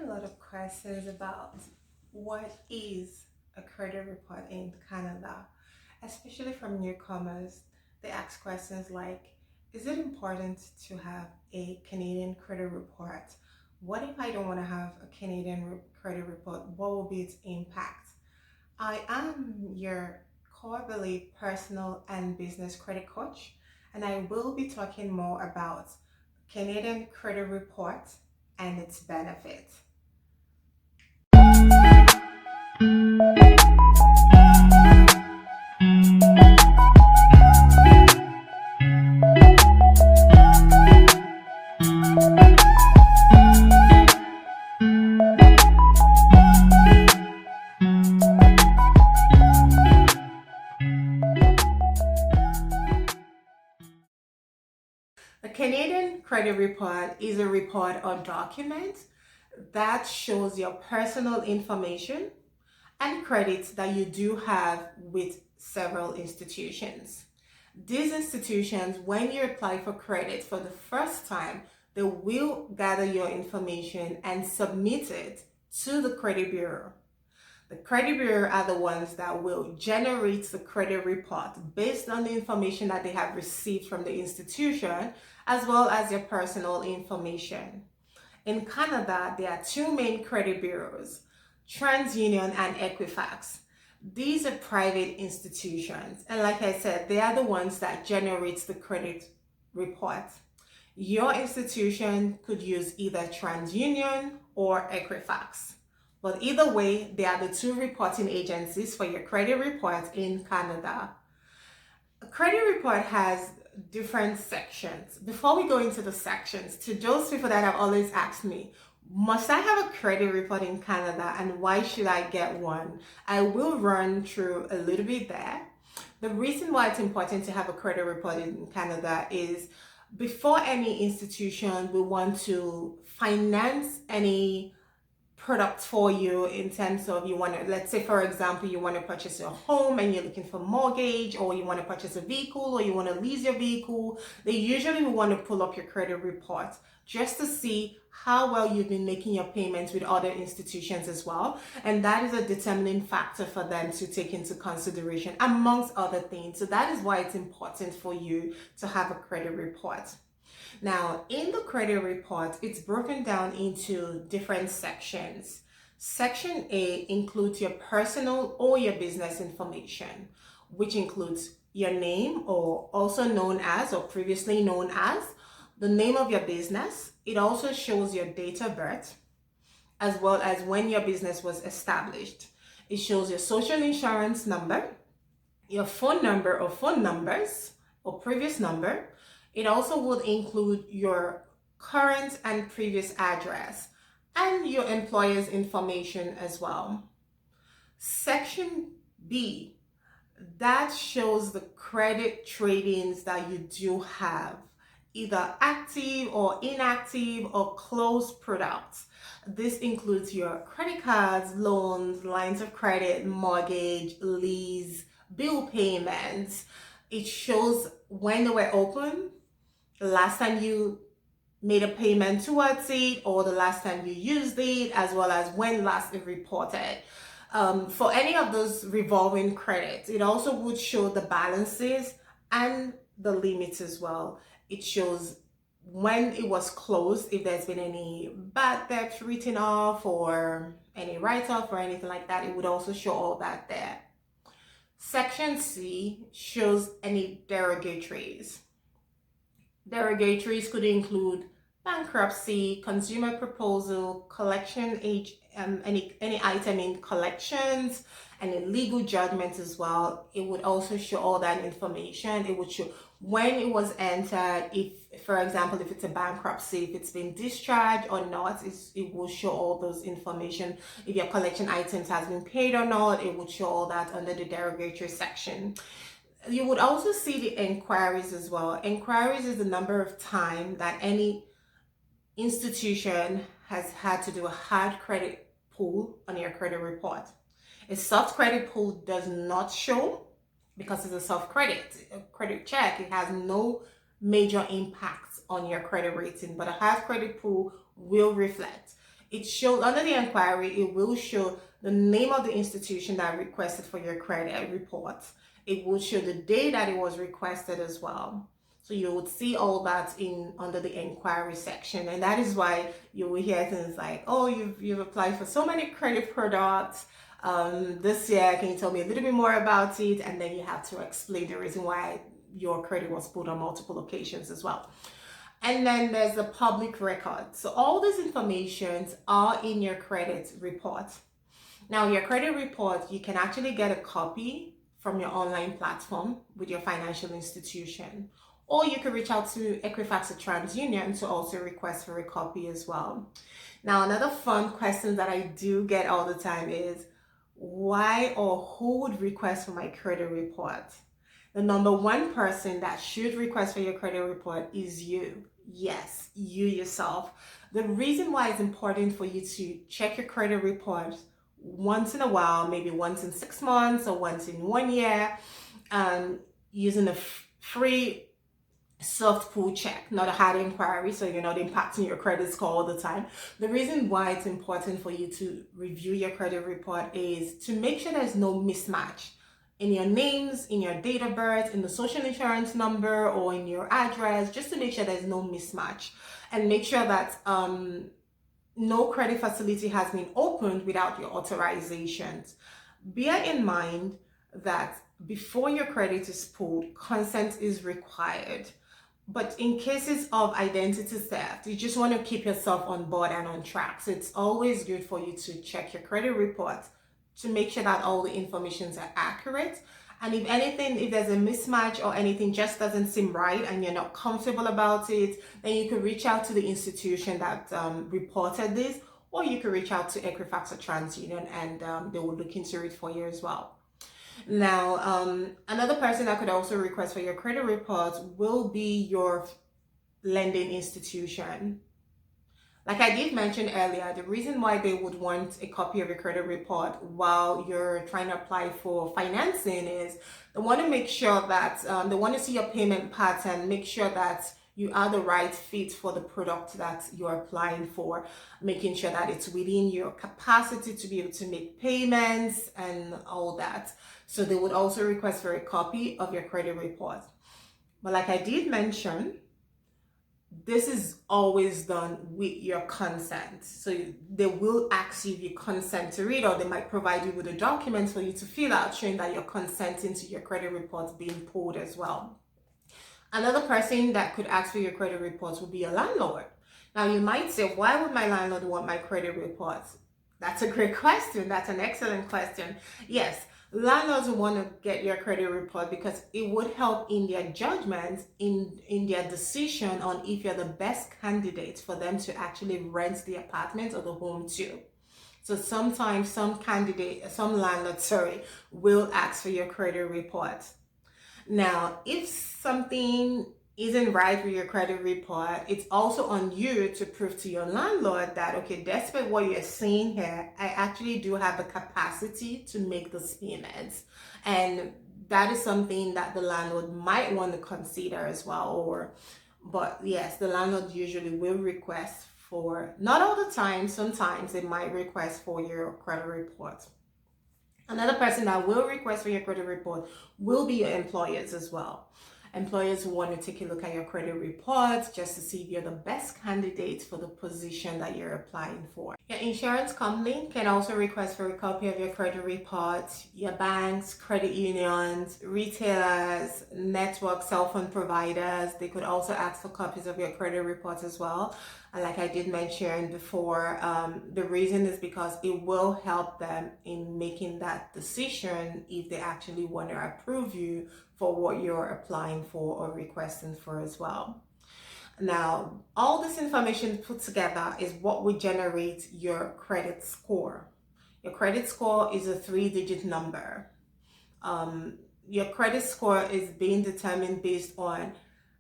a lot of questions about what is a credit report in Canada, especially from newcomers. They ask questions like, is it important to have a Canadian credit report? What if I don't want to have a credit report? What will be its impact? I am your Core personal and business credit coach, and I will be talking more about Canadian credit report and its benefits. A Canadian credit report is a report or document that shows your personal information and credits that you do have with several institutions. These institutions, when you apply for credit for the first time, they will gather your information and submit it to the credit bureau. The credit bureau are the ones that will generate the credit report based on the information that they have received from the institution, as well as your personal information. In Canada, there are two main credit bureaus, TransUnion and Equifax. These are private institutions, and like I said, they are the ones that generates the credit report. Your institution could use either TransUnion or Equifax. But either way, they are the two reporting agencies for your credit report in Canada. A credit report has different sections. Before we go into the sections, to those people that have always asked me, must I have a credit report in Canada and why should I get one? I will run through a little bit there. The reason why it's important to have a credit report in Canada is before any institution will want to finance any product for you in terms of you want to, let's say for example, you want to purchase a home and you're looking for mortgage, or you want to purchase a vehicle, or you want to lease your vehicle, they usually will want to pull up your credit report just to see how well you've been making your payments with other institutions as well. And that is a determining factor for them to take into consideration amongst other things. So that is why it's important for you to have a credit report. Now, in the credit report, it's broken down into different sections. Section A includes your personal or your business information, which includes your name, or also known as, or previously known as, the name of your business. It also shows your date of birth, as well as when your business was established. It shows your social insurance number, your phone number or phone numbers or previous number. It also would include your current and previous address and your employer's information as well. Section B, that shows the credit tradings that you do have, either active or inactive or closed products. This includes your credit cards, loans, lines of credit, mortgage, lease, bill payments. It shows when they were open, the last time you made a payment towards it, or the last time you used it, as well as when last it reported. For any of those revolving credits, it also would show the balances and the limits as well. It shows when it was closed, if there's been any bad debt written off or any write-off or anything like that, it would also show all that there. Section C shows any derogatories. Derogatories could include bankruptcy, consumer proposal, collection age, any item in collections, and in legal judgments as well. It would also show all that information. It would show when it was entered, if, for example, if it's a bankruptcy, if it's been discharged or not, it will show all those information. If your collection items has been paid or not, it would show all that under the derogatory section. You would also see the inquiries as well. Inquiries is the number of time that any institution has had to do a hard credit pull on your credit report. A soft credit pull does not show because it's a soft credit check. It has no major impact on your credit rating, but a hard credit pull will reflect. It shows under the inquiry, it will show the name of the institution that requested for your credit report. It will show the day that it was requested as well. So you would see all that in under the inquiry section, and that is why you will hear things like, "Oh, you've applied for so many credit products this year. Can you tell me a little bit more about it?" And then you have to explain the reason why your credit was pulled on multiple occasions as well. And then there's the public record. So all these informations are in your credit report. Now, your credit report, you can actually get a copy from your online platform with your financial institution, or you can reach out to Equifax or TransUnion to also request for a copy as well. Now, another fun question that I do get all the time is, why or who would request for my credit report? The number one person that should request for your credit report is you. Yes, you yourself. The reason why it's important for you to check your credit report once in a while, maybe once in 6 months or once in 1 year, using a free soft pull check, not a hard inquiry, so you're not impacting your credit score all the time. The reason why it's important for you to review your credit report is to make sure there's no mismatch in your names, in your date of birth, in the social insurance number, or in your address, just to make sure there's no mismatch, and make sure that no credit facility has been opened without your authorizations. Bear in mind that before your credit is pulled, consent is required. But in cases of identity theft, you just want to keep yourself on board and on track. So it's always good for you to check your credit report to make sure that all the informations are accurate. And if anything, if there's a mismatch or anything just doesn't seem right and you're not comfortable about it, then you can reach out to the institution that reported this, or you can reach out to Equifax or TransUnion, and they will look into it for you as well. Now, another person that could also request for your credit report will be your lending institution. Like I did mention earlier, the reason why they would want a copy of your credit report while you're trying to apply for financing is they want to make sure that they want to see your payment pattern, make sure that you are the right fit for the product that you're applying for, making sure that it's within your capacity to be able to make payments and all that. So they would also request for a copy of your credit report. But like I did mention, this is always done with your consent. So they will ask you if you consent to read, or they might provide you with a document for you to fill out showing that you're consenting to your credit reports being pulled as well. Another person that could ask for your credit reports would be your landlord. Now you might say, why would my landlord want my credit reports? That's a great question. That's an excellent question. Yes, landlords will want to get your credit report because it would help in their judgment, in their decision on if you're the best candidate for them to actually rent the apartment or the home to. So sometimes some landlords, will ask for your credit report. Now, if something isn't right with your credit report, it's also on you to prove to your landlord that, okay, despite what you're saying here, I actually do have the capacity to make those payments. And that is something that the landlord might want to consider as well. But yes, the landlord usually will request for, not all the time, sometimes they might request for your credit report. Another person that will request for your credit report will be your employers as well. Employers who want to take a look at your credit report just to see if you're the best candidate for the position that you're applying for. Your insurance company can also request for a copy of your credit report. Your banks, credit unions, retailers, network cell phone providers, they could also ask for copies of your credit reports as well. And like I did mention before, the reason is because it will help them in making that decision if they actually want to approve you for what you're applying for or requesting for as well. Now, all this information put together is what will generate your credit score. Your credit score is a 3-digit number. Your credit score is being determined based on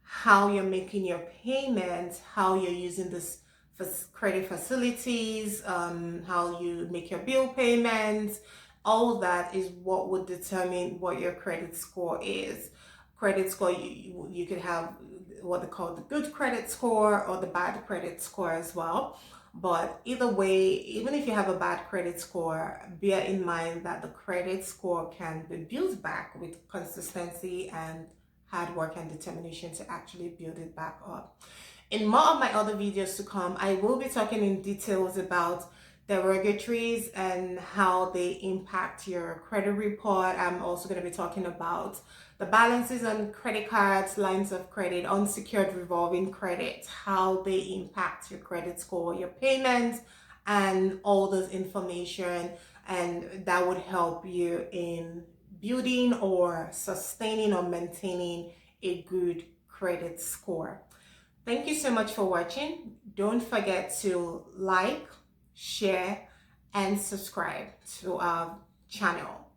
how you're making your payments, how you're using this credit facilities, how you make your bill payments. All that is what would determine what your credit score is. Credit score, you could have what they call the good credit score or the bad credit score as well. But either way, even if you have a bad credit score, bear in mind that the credit score can be built back with consistency and hard work and determination to actually build it back up. In more of my other videos to come, I will be talking in details about derogatories and how they impact your credit report. I'm also going to be talking about the balances on credit cards, lines of credit, unsecured revolving credit, how they impact your credit score, your payments, and all this information. And that would help you in building or sustaining or maintaining a good credit score. Thank you so much for watching. Don't forget to like, share, and subscribe to our channel.